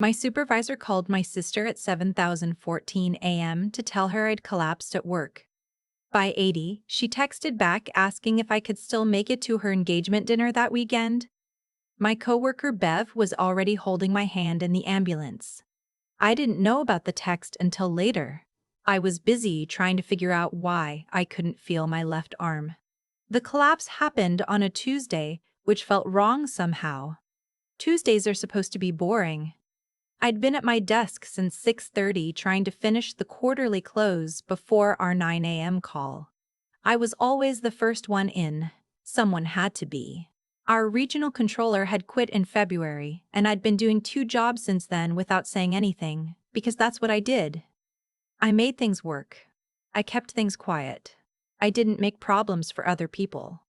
My supervisor called my sister at 7:14 a.m. to tell her I'd collapsed at work. By 80, she texted back asking if I could still make it to her engagement dinner that weekend. My coworker Bev was already holding my hand in the ambulance. I didn't know about the text until later. I was busy trying to figure out why I couldn't feel my left arm. The collapse happened on a Tuesday, which felt wrong somehow. Tuesdays are supposed to be boring. I'd been at my desk since 6:30 trying to finish the quarterly close before our 9 a.m. call. I was always the first one in. Someone had to be. Our regional controller had quit in February, and I'd been doing 2 jobs since then without saying anything, because that's what I did. I made things work. I kept things quiet. I didn't make problems for other people.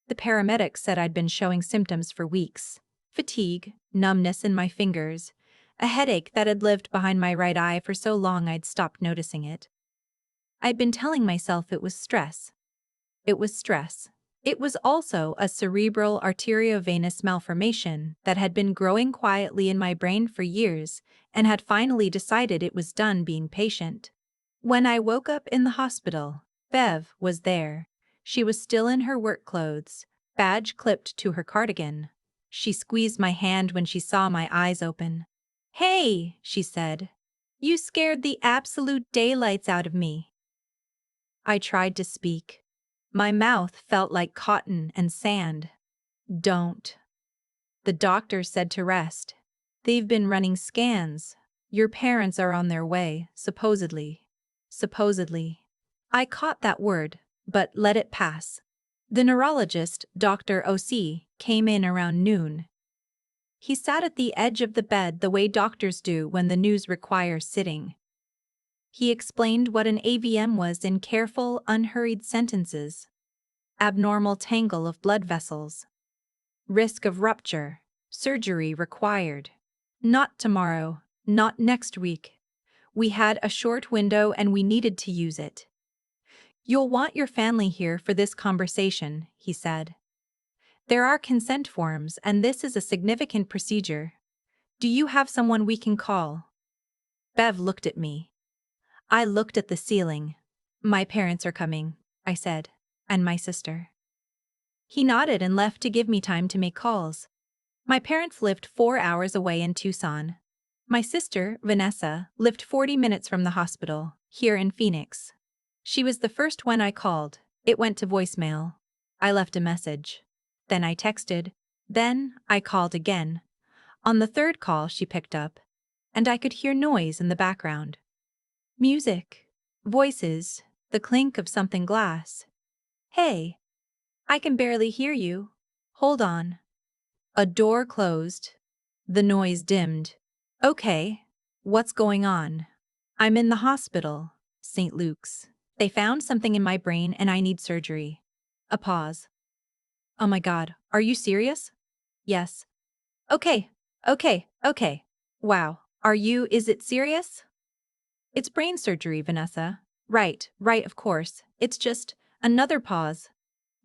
The paramedics said I'd been showing symptoms for weeks: fatigue, numbness in my fingers, a headache that had lived behind my right eye for so long I'd stopped noticing it. I'd been telling myself it was stress. It was stress. It was also a cerebral arteriovenous malformation that had been growing quietly in my brain for years and had finally decided it was done being patient. When I woke up in the hospital, Bev was there. She was still in her work clothes, badge clipped to her cardigan. She squeezed my hand when she saw my eyes open. "Hey," she said. "You scared the absolute daylights out of me." I tried to speak. My mouth felt like cotton and sand. "Don't." The doctor said to rest. "They've been running scans. Your parents are on their way, supposedly." Supposedly. I caught that word, but let it pass. The neurologist, Dr. O.C., came in around noon. He sat at the edge of the bed the way doctors do when the news requires sitting. He explained what an AVM was in careful, unhurried sentences. Abnormal tangle of blood vessels. Risk of rupture. Surgery required. Not tomorrow, not next week. We had a short window and we needed to use it. "You'll want your family here for this conversation," he said. "There are consent forms and this is a significant procedure. Do you have someone we can call?" Bev looked at me. I looked at the ceiling. "My parents are coming," I said, "and my sister." He nodded and left to give me time to make calls. My parents lived 4 hours away in Tucson. My sister, Vanessa, lived 40 minutes from the hospital, here in Phoenix. She was the first one I called. It went to voicemail. I left a message. Then I texted. Then I called again. On the third call she picked up, and I could hear noise in the background. Music. Voices. The clink of something glass. "Hey. I can barely hear you. Hold on." A door closed. The noise dimmed. "Okay. What's going on?" "I'm in the hospital. St. Luke's. They found something in my brain and I need surgery." A pause. "Oh my God, are you serious?" "Yes." Okay. Wow. Is it serious?" "It's brain surgery, Vanessa." Right, of course. It's just another pause."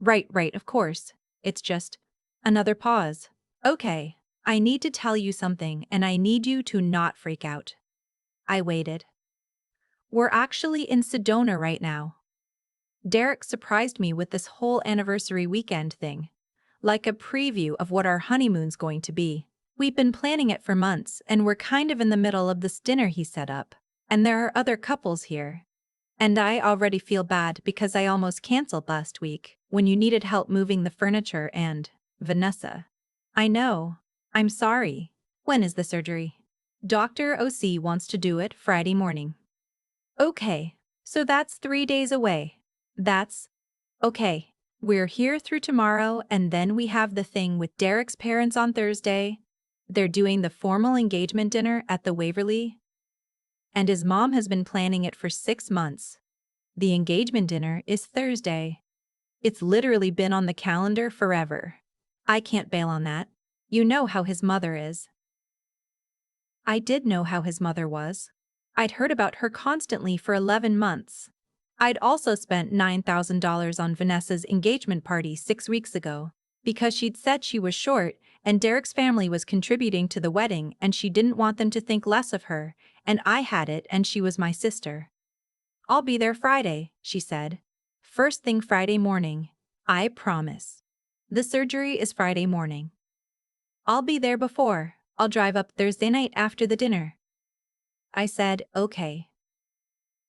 Right, of course. It's just another pause." "Okay. I need to tell you something and I need you to not freak out." I waited. "We're actually in Sedona right now." Derek surprised me with this whole anniversary weekend thing. Like a preview of what our honeymoon's going to be. We've been planning it for months and we're kind of in the middle of this dinner he set up. And there are other couples here. And I already feel bad because I almost canceled last week when you needed help moving the furniture and, Vanessa. I know. I'm sorry. When is the surgery? Dr. O.C. wants to do it Friday morning. Okay, so that's 3 days away. That's okay. We're here through tomorrow and then we have the thing with Derek's parents on Thursday. They're doing the formal engagement dinner at the Waverly. And his mom has been planning it for 6 months. The engagement dinner is Thursday. It's literally been on the calendar forever. I can't bail on that. You know how his mother is. I did know how his mother was. I'd heard about her constantly for 11 months. I'd also spent $9,000 on Vanessa's engagement party 6 weeks ago, because she'd said she was short and Derek's family was contributing to the wedding and she didn't want them to think less of her, and I had it and she was my sister. "I'll be there Friday," she said. "First thing Friday morning. I promise. The surgery is Friday morning. I'll be there before. I'll drive up Thursday night after the dinner." I said, "Okay."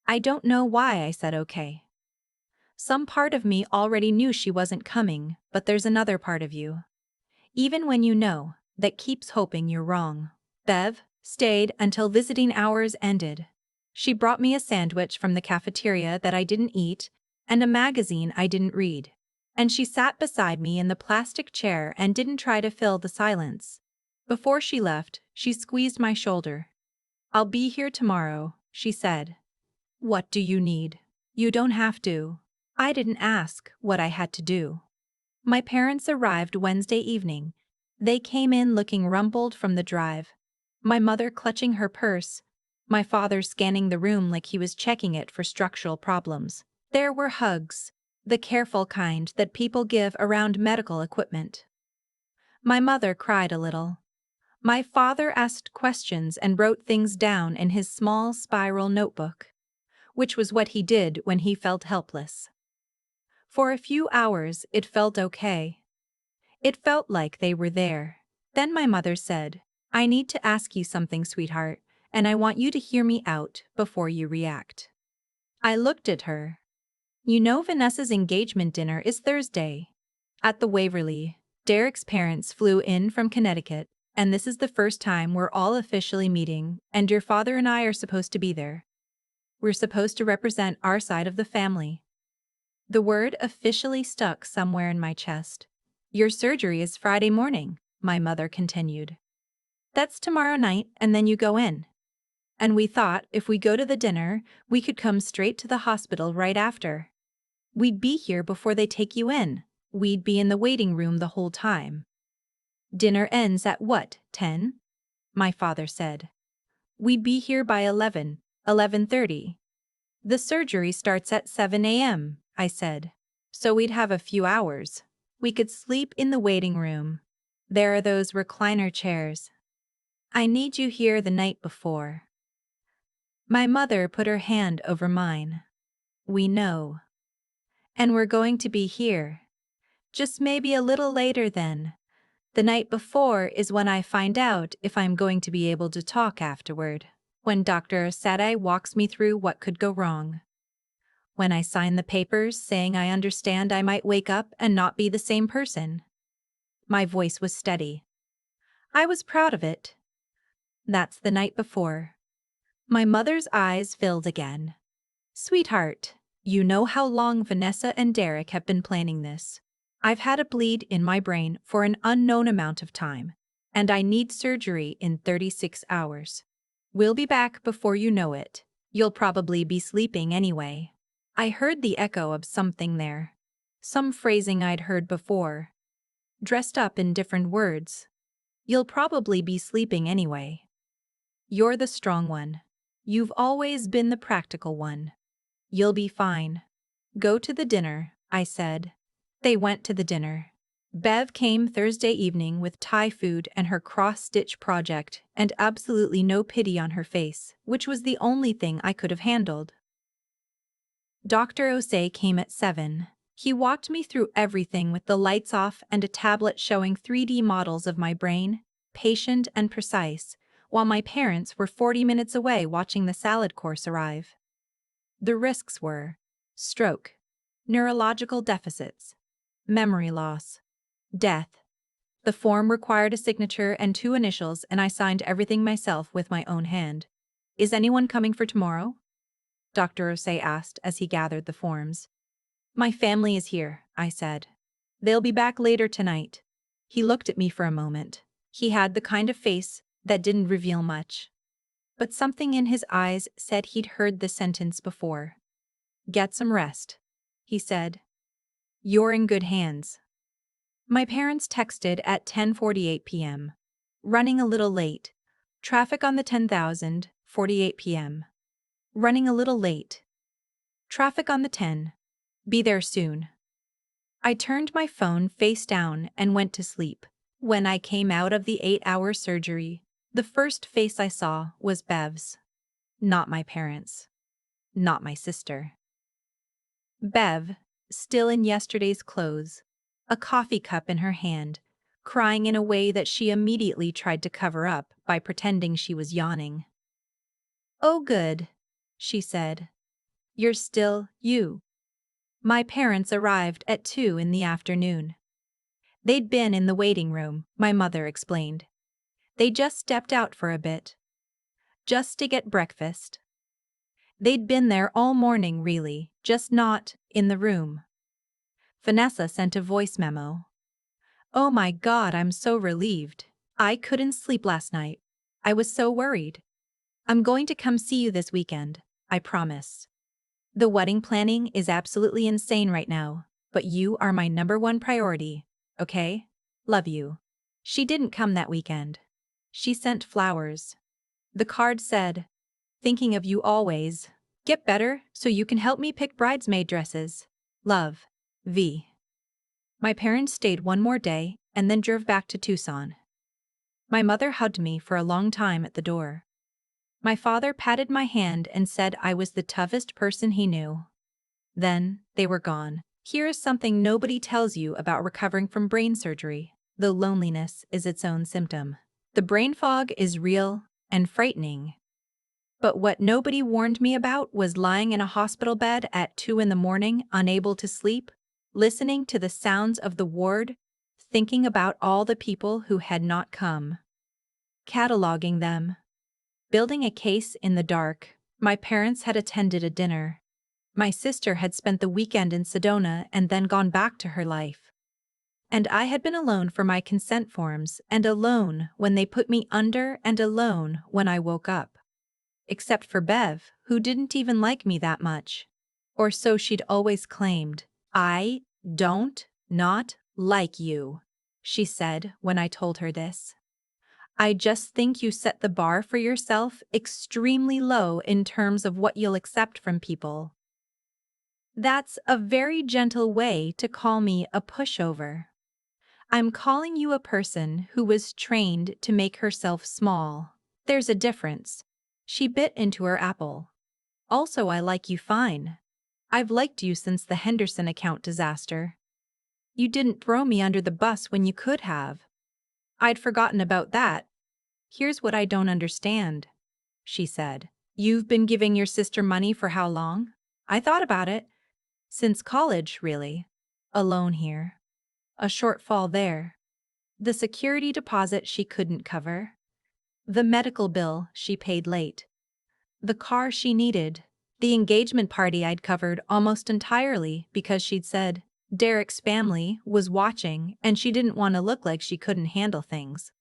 I don't know why I said okay. Some part of me already knew she wasn't coming, but there's another part of you, even when you know, that keeps hoping you're wrong. Bev stayed until visiting hours ended. She brought me a sandwich from the cafeteria that I didn't eat and a magazine I didn't read. And she sat beside me in the plastic chair and didn't try to fill the silence. Before she left, she squeezed my shoulder. "I'll be here tomorrow," she said. "What do you need? You don't have to." I didn't ask what I had to do. My parents arrived Wednesday evening. They came in looking rumpled from the drive. My mother clutching her purse, my father scanning the room like he was checking it for structural problems. There were hugs, the careful kind that people give around medical equipment. My mother cried a little. My father asked questions and wrote things down in his small spiral notebook, which was what he did when he felt helpless. For a few hours, it felt okay. It felt like they were there. Then my mother said, "I need to ask you something, sweetheart, and I want you to hear me out before you react." I looked at her. "You know Vanessa's engagement dinner is Thursday. At the Waverly. Derek's parents flew in from Connecticut, and this is the first time we're all officially meeting, and your father and I are supposed to be there. We're supposed to represent our side of the family." The word officially stuck somewhere in my chest. "Your surgery is Friday morning," my mother continued. "That's tomorrow night and then you go in. And we thought if we go to the dinner, we could come straight to the hospital right after. We'd be here before they take you in. We'd be in the waiting room the whole time." "Dinner ends at what, 10?" my father said. "We'd be here by 11:30. "The surgery starts at 7 a.m., I said. "So we'd have a few hours. We could sleep in the waiting room. There are those recliner chairs. I need you here the night before." My mother put her hand over mine. "We know. And we're going to be here. Just maybe a little later then. The night before is when I find out if I'm going to be able to talk afterward. When Dr. Sadai walks me through what could go wrong. When I sign the papers saying I understand I might wake up and not be the same person." My voice was steady. I was proud of it. "That's the night before." My mother's eyes filled again. "Sweetheart, you know how long Vanessa and Derek have been planning this. I've had a bleed in my brain for an unknown amount of time, and I need surgery in 36 hours. We'll be back before you know it. You'll probably be sleeping anyway." I heard the echo of something there. Some phrasing I'd heard before, dressed up in different words. "You'll probably be sleeping anyway. You're the strong one. You've always been the practical one. You'll be fine. Go to the dinner," I said. They went to the dinner. Bev came Thursday evening with Thai food and her cross-stitch project and absolutely no pity on her face, which was the only thing I could have handled. Dr. Osei came at 7. He walked me through everything with the lights off and a tablet showing 3D models of my brain, patient and precise, while my parents were 40 minutes away watching the salad course arrive. The risks were stroke, neurological deficits, memory loss, death. The form required a signature and 2 initials, and I signed everything myself with my own hand. "Is anyone coming for tomorrow?" Dr. Osei asked as he gathered the forms. "My family is here," I said. "They'll be back later tonight." He looked at me for a moment. He had the kind of face that didn't reveal much. But something in his eyes said he'd heard the sentence before. "Get some rest," he said. "You're in good hands." My parents texted at 10:48 p.m. "Running a little late. Traffic on the 10,000, 48 p.m. Running a little late. Traffic on the 10. Be there soon." I turned my phone face down and went to sleep. When I came out of the 8-hour surgery, the first face I saw was Bev's. Not my parents. Not my sister. Bev, still in yesterday's clothes, a coffee cup in her hand, crying in a way that she immediately tried to cover up by pretending she was yawning. "Oh good," she said. "You're still you." My parents arrived at 2 in the afternoon. They'd been in the waiting room, my mother explained. They just stepped out for a bit. Just to get breakfast. They'd been there all morning really, just not in the room. Vanessa sent a voice memo. "Oh my God, I'm so relieved. I couldn't sleep last night. I was so worried. I'm going to come see you this weekend, I promise. The wedding planning is absolutely insane right now, but you are my #1 priority, okay? Love you." She didn't come that weekend. She sent flowers. The card said, "Thinking of you always. Get better so you can help me pick bridesmaid dresses. Love, V." My parents stayed one more day and then drove back to Tucson. My mother hugged me for a long time at the door. My father patted my hand and said I was the toughest person he knew. Then, they were gone. Here is something nobody tells you about recovering from brain surgery. The loneliness is its own symptom. The brain fog is real and frightening. But what nobody warned me about was lying in a hospital bed at 2 in the morning, unable to sleep, listening to the sounds of the ward, thinking about all the people who had not come. Cataloging them. Building a case in the dark. My parents had attended a dinner. My sister had spent the weekend in Sedona and then gone back to her life. And I had been alone for my consent forms and alone when they put me under and alone when I woke up. Except for Bev, who didn't even like me that much. Or so she'd always claimed. "I don't not like you," she said when I told her this. "I just think you set the bar for yourself extremely low in terms of what you'll accept from people." That's a very gentle way to call me a pushover. I'm calling you a person who was trained to make herself small. There's a difference. She bit into her apple. Also, I like you fine. I've liked you since the Henderson account disaster. You didn't throw me under the bus when you could have. I'd forgotten about that. Here's what I don't understand," she said. "You've been giving your sister money for how long?" I thought about it. Since college, really. A loan here. A shortfall there. The security deposit she couldn't cover. The medical bill she paid late. The car she needed. The engagement party I'd covered almost entirely because she'd said Derek's family was watching and she didn't want to look like she couldn't handle things.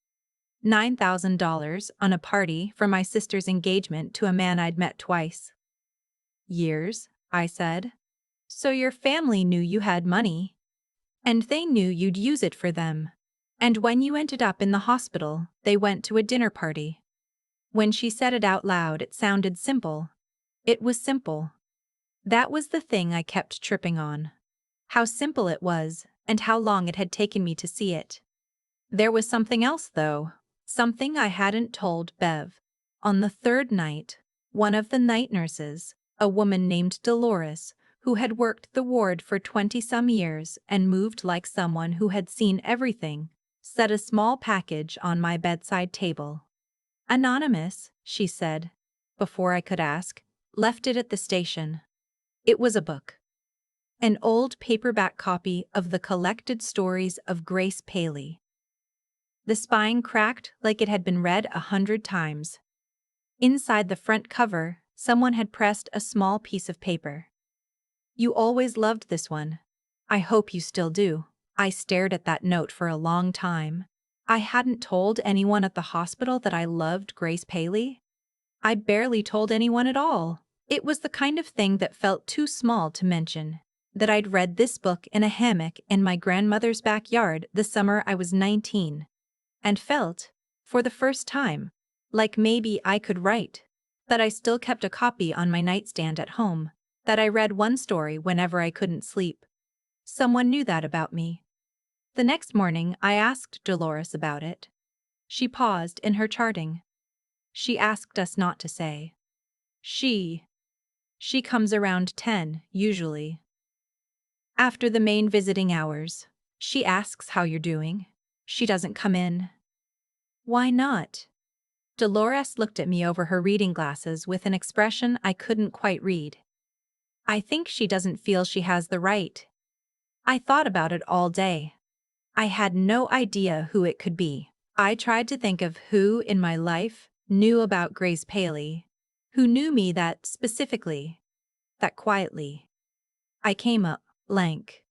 $9,000 on a party for my sister's engagement to a man I'd met twice. "Years," I said. "So your family knew you had money. And they knew you'd use it for them. And when you ended up in the hospital, they went to a dinner party." When she said it out loud, it sounded simple. It was simple. That was the thing I kept tripping on. How simple it was, and how long it had taken me to see it. There was something else, though. Something I hadn't told Bev. On the third night, one of the night nurses, a woman named Dolores, who had worked the ward for 20-some years and moved like someone who had seen everything, set a small package on my bedside table. "Anonymous," she said, before I could ask, "left it at the station." It was a book. An old paperback copy of the collected stories of Grace Paley. The spine cracked like it had been read 100 times. Inside the front cover, someone had pressed a small piece of paper. "You always loved this one. I hope you still do." I stared at that note for a long time. I hadn't told anyone at the hospital that I loved Grace Paley. I barely told anyone at all. It was the kind of thing that felt too small to mention. That I'd read this book in a hammock in my grandmother's backyard the summer I was 19. And felt, for the first time, like maybe I could write. That I still kept a copy on my nightstand at home. That I read one story whenever I couldn't sleep. Someone knew that about me. The next morning, I asked Dolores about it. She paused in her charting. She asked us not to say. She. She comes around 10, usually. After the main visiting hours, she asks how you're doing. She doesn't come in. Why not? Dolores looked at me over her reading glasses with an expression I couldn't quite read. I think she doesn't feel she has the right. I thought about it all day. I had no idea who it could be. I tried to think of who in my life knew about Grace Paley, who knew me that specifically, that quietly. I came up blank.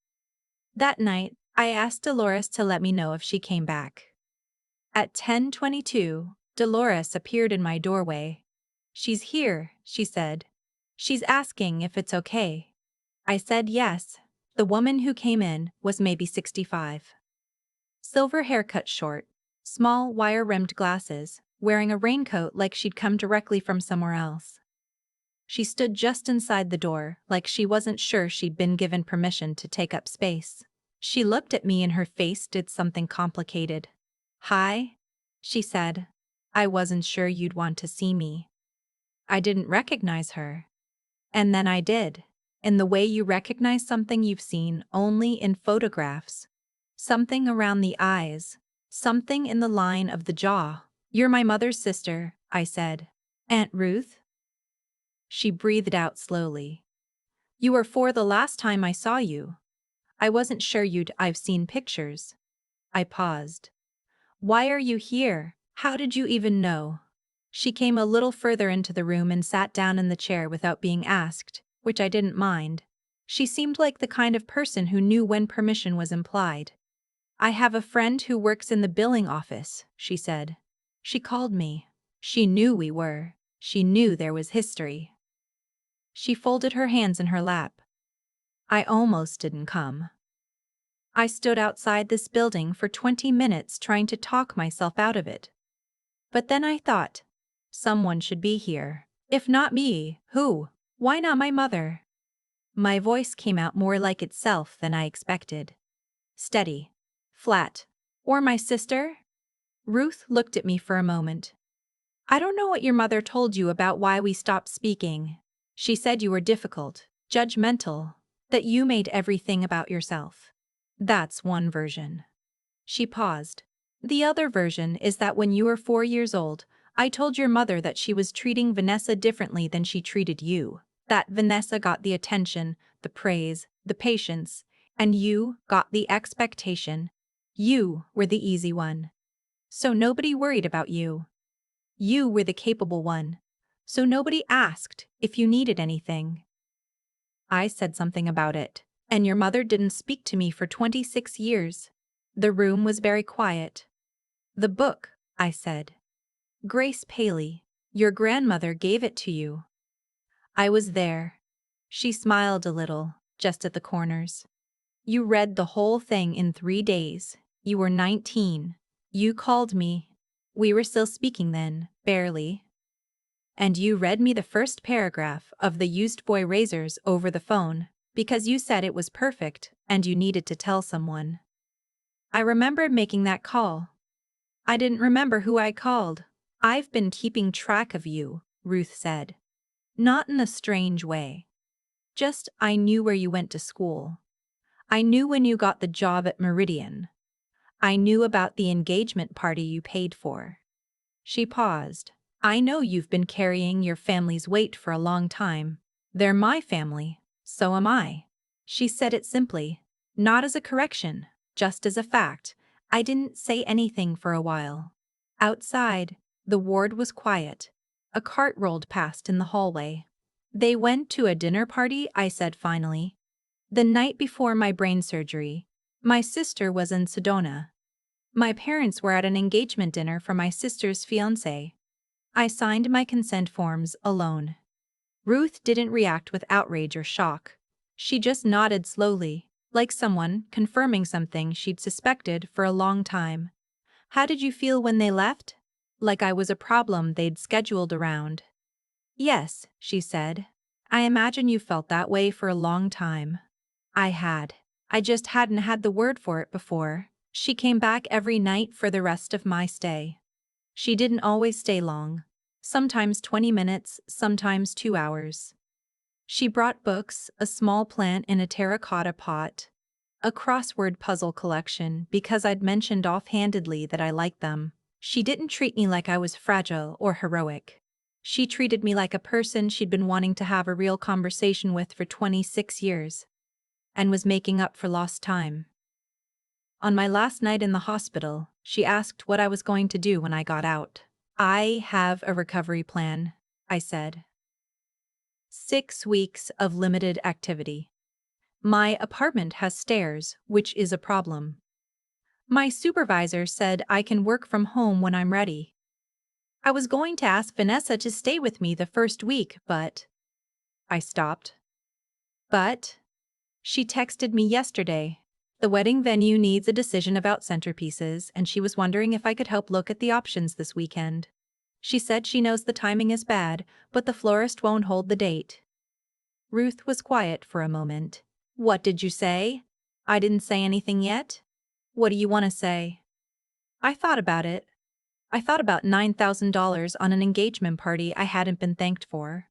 That night, I asked Dolores to let me know if she came back. At 10:22, Dolores appeared in my doorway. She's here, she said. She's asking if it's okay. I said yes. The woman who came in was maybe 65. Silver hair cut short, small wire-rimmed glasses, wearing a raincoat like she'd come directly from somewhere else. She stood just inside the door, like she wasn't sure she'd been given permission to take up space. She looked at me and her face did something complicated. "Hi," she said. "I wasn't sure you'd want to see me." I didn't recognize her. And then I did. In the way you recognize something you've seen only in photographs. Something around the eyes. Something in the line of the jaw. "You're my mother's sister," I said. "Aunt Ruth?" She breathed out slowly. "You were 4 the last time I saw you. I wasn't sure I've seen pictures." I paused. "Why are you here? How did you even know?" She came a little further into the room and sat down in the chair without being asked, which I didn't mind. She seemed like the kind of person who knew when permission was implied. "I have a friend who works in the billing office," she said. She called me. She knew we were. She knew there was history. She folded her hands in her lap. I almost didn't come. I stood outside this building for 20 minutes trying to talk myself out of it. But then I thought, someone should be here. If not me, who? Why not my mother? My voice came out more like itself than I expected. Steady. Flat. "Or my sister?" Ruth looked at me for a moment. "I don't know what your mother told you about why we stopped speaking. She said you were difficult, judgmental, that you made everything about yourself. That's one version." She paused. "The other version is that when you were 4 years old, I told your mother that she was treating Vanessa differently than she treated you. That Vanessa got the attention, the praise, the patience, and you got the expectation. You were the easy one. So nobody worried about you. You were the capable one. So nobody asked if you needed anything." I said something about it. "And your mother didn't speak to me for 26 years. The room was very quiet. "The book," I said. "Grace Paley. Your grandmother gave it to you." I was there. She smiled a little, just at the corners. "You read the whole thing in 3 days. You were 19. You called me. We were still speaking then, barely. And you read me the first paragraph of the Used Boy Razors over the phone, because you said it was perfect and you needed to tell someone." I remembered making that call. I didn't remember who I called. "I've been keeping track of you," Ruth said. Not in a strange way. Just I knew where you went to school. I knew when you got the job at Meridian. I knew about the engagement party you paid for." She paused. "I know you've been carrying your family's weight for a long time. They're my family, so am I." She said it simply, not as a correction, just as a fact. I didn't say anything for a while. Outside, the ward was quiet. A cart rolled past in the hallway. "They went to a dinner party," I said finally. "The night before my brain surgery. My sister was in Sedona. My parents were at an engagement dinner for my sister's fiancé. I signed my consent forms alone." Ruth didn't react with outrage or shock. She just nodded slowly, like someone confirming something she'd suspected for a long time. "How did you feel when they left?" Like I was a problem they'd scheduled around. "Yes," she said. "I imagine you felt that way for a long time." I had. I just hadn't had the word for it before. She came back every night for the rest of my stay. She didn't always stay long. Sometimes 20 minutes, sometimes 2 hours. She brought books, a small plant in a terracotta pot, a crossword puzzle collection because I'd mentioned offhandedly that I liked them. She didn't treat me like I was fragile or heroic. She treated me like a person she'd been wanting to have a real conversation with for 26 years and was making up for lost time. On my last night in the hospital, she asked what I was going to do when I got out. I have a recovery plan, I said. 6 weeks of limited activity. My apartment has stairs, which is a problem. My supervisor said I can work from home when I'm ready. I was going to ask Vanessa to stay with me the first week, but... I stopped. But... She texted me yesterday. The wedding venue needs a decision about centerpieces, and she was wondering if I could help look at the options this weekend. She said she knows the timing is bad, but the florist won't hold the date. Ruth was quiet for a moment. What did you say? I didn't say anything yet. What do you want to say? I thought about it. I thought about $9,000 on an engagement party I hadn't been thanked for.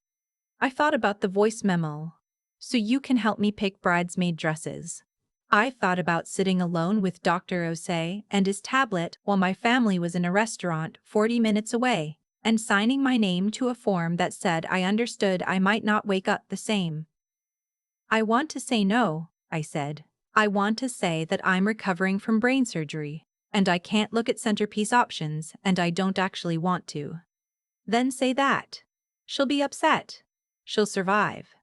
I thought about the voice memo. So you can help me pick bridesmaid dresses. I thought about sitting alone with Dr. Osei and his tablet while my family was in a restaurant 40 minutes away, and signing my name to a form that said I understood I might not wake up the same. I want to say no, I said. I want to say that I'm recovering from brain surgery, and I can't look at centerpiece options, and I don't actually want to. Then say that. She'll be upset. She'll survive.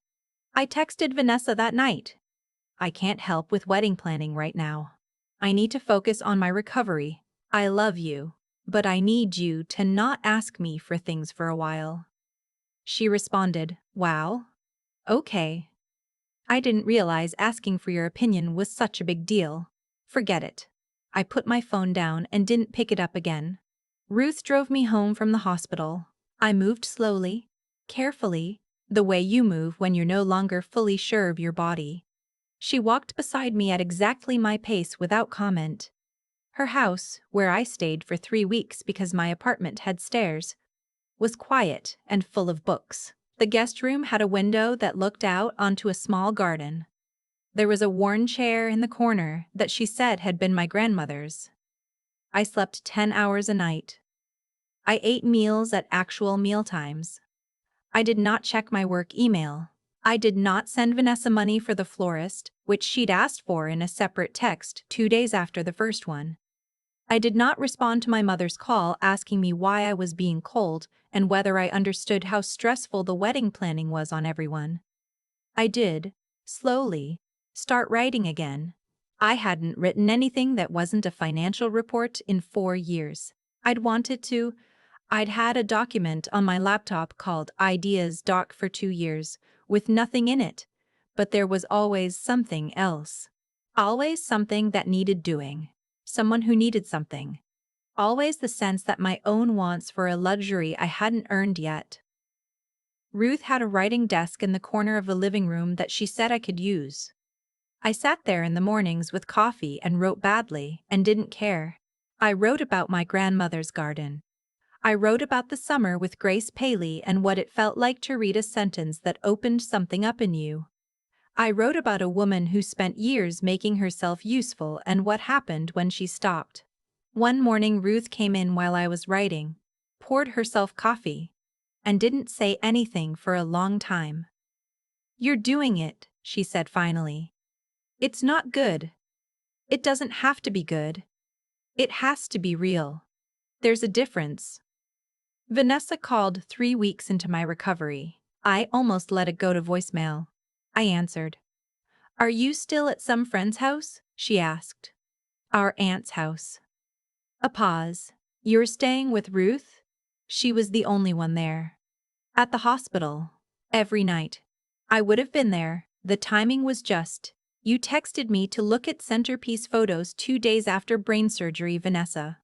I texted Vanessa that night. I can't help with wedding planning right now. I need to focus on my recovery. I love you, but I need you to not ask me for things for a while. She responded, wow. Okay. I didn't realize asking for your opinion was such a big deal. Forget it. I put my phone down and didn't pick it up again. Ruth drove me home from the hospital. I moved slowly, carefully, the way you move when you're no longer fully sure of your body. She walked beside me at exactly my pace without comment. Her house, where I stayed for 3 weeks because my apartment had stairs, was quiet and full of books. The guest room had a window that looked out onto a small garden. There was a worn chair in the corner that she said had been my grandmother's. I slept 10 hours a night. I ate meals at actual mealtimes. I did not check my work email. I did not send Vanessa money for the florist, which she'd asked for in a separate text 2 days after the first one. I did not respond to my mother's call asking me why I was being cold and whether I understood how stressful the wedding planning was on everyone. I did, slowly, start writing again. I hadn't written anything that wasn't a financial report in 4 years. I'd wanted to. I'd had a document on my laptop called Ideas Doc for 2 years, with nothing in it, but there was always something else. Always something that needed doing. Someone who needed something. Always the sense that my own wants were a luxury I hadn't earned yet. Ruth had a writing desk in the corner of the living room that she said I could use. I sat there in the mornings with coffee and wrote badly and didn't care. I wrote about my grandmother's garden. I wrote about the summer with Grace Paley and what it felt like to read a sentence that opened something up in you. I wrote about a woman who spent years making herself useful and what happened when she stopped. One morning Ruth came in while I was writing, poured herself coffee, and didn't say anything for a long time. "You're doing it," she said finally. "It's not good. It doesn't have to be good. It has to be real. There's a difference." Vanessa called 3 weeks into my recovery. I almost let it go to voicemail. I answered. "Are you still at some friend's house?" she asked. "Our aunt's house." A pause. "You're staying with Ruth?" She was the only one there. "At the hospital. Every night. I would have been there. The timing was just. You texted me to look at centerpiece photos 2 days after brain surgery, Vanessa."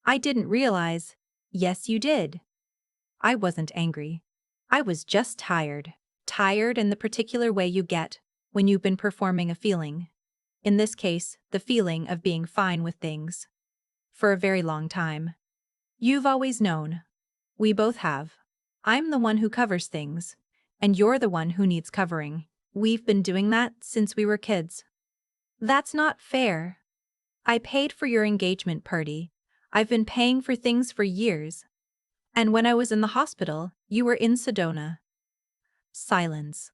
"I didn't realize." "Yes, you did." I wasn't angry. I was just tired. Tired in the particular way you get when you've been performing a feeling. In this case, the feeling of being fine with things. For a very long time. You've always known. We both have. I'm the one who covers things, and you're the one who needs covering. We've been doing that since we were kids. That's not fair. I paid for your engagement party. I've been paying for things for years. And when I was in the hospital, you were in Sedona. Silence.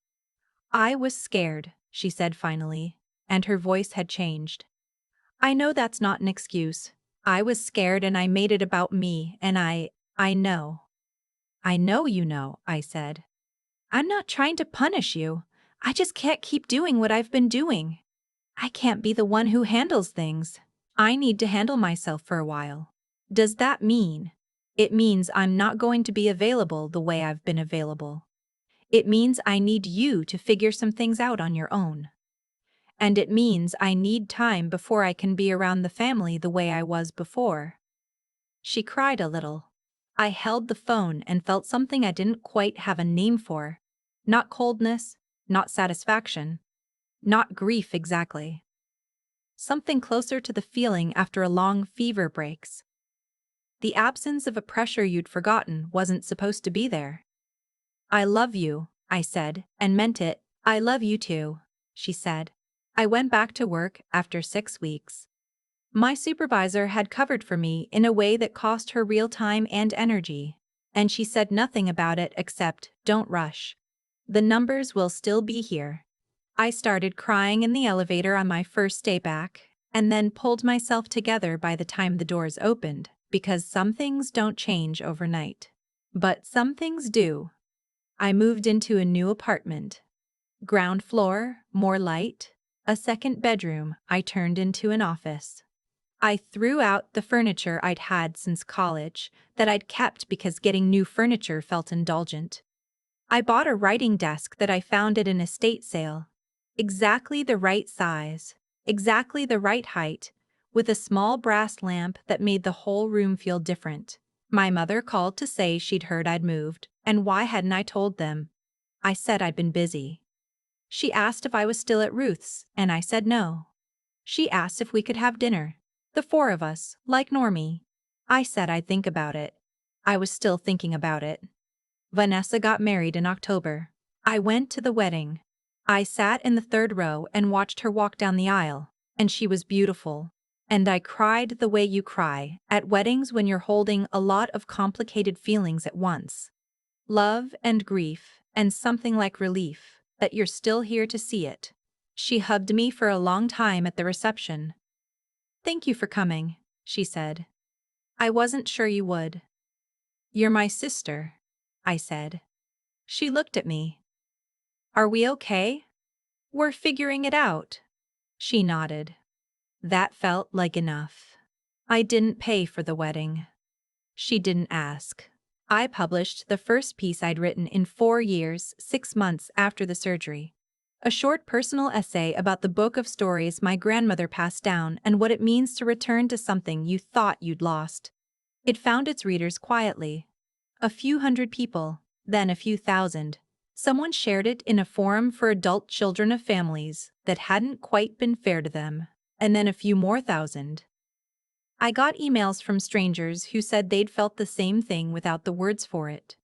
I was scared, she said finally, and her voice had changed. I know that's not an excuse. I was scared and I made it about me, and I know. I know you know, I said. I'm not trying to punish you. I just can't keep doing what I've been doing. I can't be the one who handles things. I need to handle myself for a while. Does that mean? It means I'm not going to be available the way I've been available. It means I need you to figure some things out on your own. And it means I need time before I can be around the family the way I was before. She cried a little. I held the phone and felt something I didn't quite have a name for. Not coldness, not satisfaction, not grief exactly. Something closer to the feeling after a long fever breaks. The absence of a pressure you'd forgotten wasn't supposed to be there. I love you, I said, and meant it. I love you too, she said. I went back to work after 6 weeks. My supervisor had covered for me in a way that cost her real time and energy, and she said nothing about it except, "Don't rush. The numbers will still be here." I started crying in the elevator on my first day back, and then pulled myself together by the time the doors opened, because some things don't change overnight. But some things do. I moved into a new apartment. Ground floor, more light, a second bedroom I turned into an office. I threw out the furniture I'd had since college that I'd kept because getting new furniture felt indulgent. I bought a writing desk that I found at an estate sale. Exactly the right size, exactly the right height, with a small brass lamp that made the whole room feel different. My mother called to say she'd heard I'd moved, and why hadn't I told them? I said I'd been busy. She asked if I was still at Ruth's, and I said no. She asked if we could have dinner. The four of us, like Normie. I said I'd think about it. I was still thinking about it. Vanessa got married in October. I went to the wedding. I sat in the third row and watched her walk down the aisle, and she was beautiful. And I cried the way you cry at weddings when you're holding a lot of complicated feelings at once. Love and grief, and something like relief that you're still here to see it. She hugged me for a long time at the reception. "Thank you for coming," she said. "I wasn't sure you would." "You're my sister," I said. She looked at me. "Are we okay?" "We're figuring it out." She nodded. That felt like enough. I didn't pay for the wedding. She didn't ask. I published the first piece I'd written in 4 years, 6 months after the surgery. A short personal essay about the book of stories my grandmother passed down and what it means to return to something you thought you'd lost. It found its readers quietly. A few hundred people, then a few thousand. Someone shared it in a forum for adult children of families that hadn't quite been fair to them, and then a few more thousand. I got emails from strangers who said they'd felt the same thing without the words for it.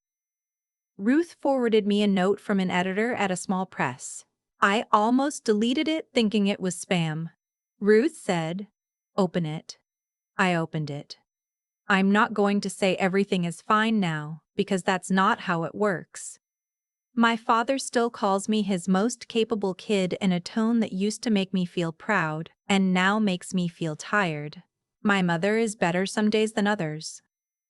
Ruth forwarded me a note from an editor at a small press. I almost deleted it thinking it was spam. Ruth said, "Open it." I opened it. I'm not going to say everything is fine now, because that's not how it works. My father still calls me his most capable kid in a tone that used to make me feel proud and now makes me feel tired. My mother is better some days than others.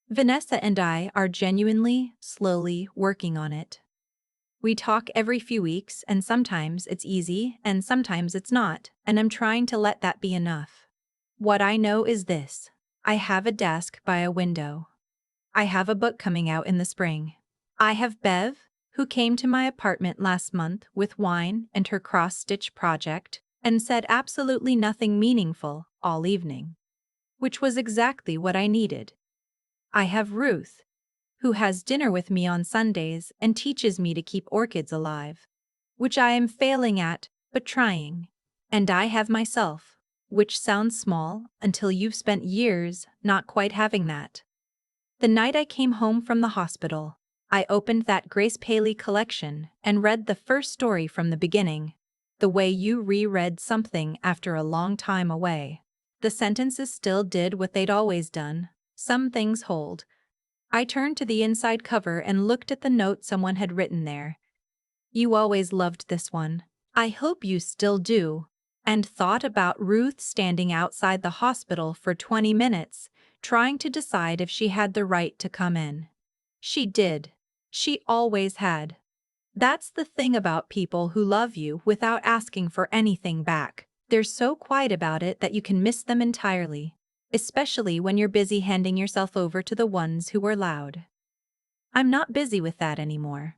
Vanessa and I are genuinely, slowly working on it. We talk every few weeks, and sometimes it's easy and sometimes it's not, and I'm trying to let that be enough. What I know is this. I have a desk by a window. I have a book coming out in the spring. I have Bev, who came to my apartment last month with wine and her cross-stitch project and said absolutely nothing meaningful all evening, which was exactly what I needed. I have Ruth, who has dinner with me on Sundays and teaches me to keep orchids alive, which I am failing at, but trying. And I have myself, which sounds small until you've spent years not quite having that. The night I came home from the hospital, I opened that Grace Paley collection and read the first story from the beginning, the way you reread something after a long time away. The sentences still did what they'd always done. Some things hold. I turned to the inside cover and looked at the note someone had written there. You always loved this one. I hope you still do. And thought about Ruth standing outside the hospital for 20 minutes, trying to decide if she had the right to come in. She did. She always had. That's the thing about people who love you without asking for anything back. They're so quiet about it that you can miss them entirely, especially when you're busy handing yourself over to the ones who are loud. I'm not busy with that anymore.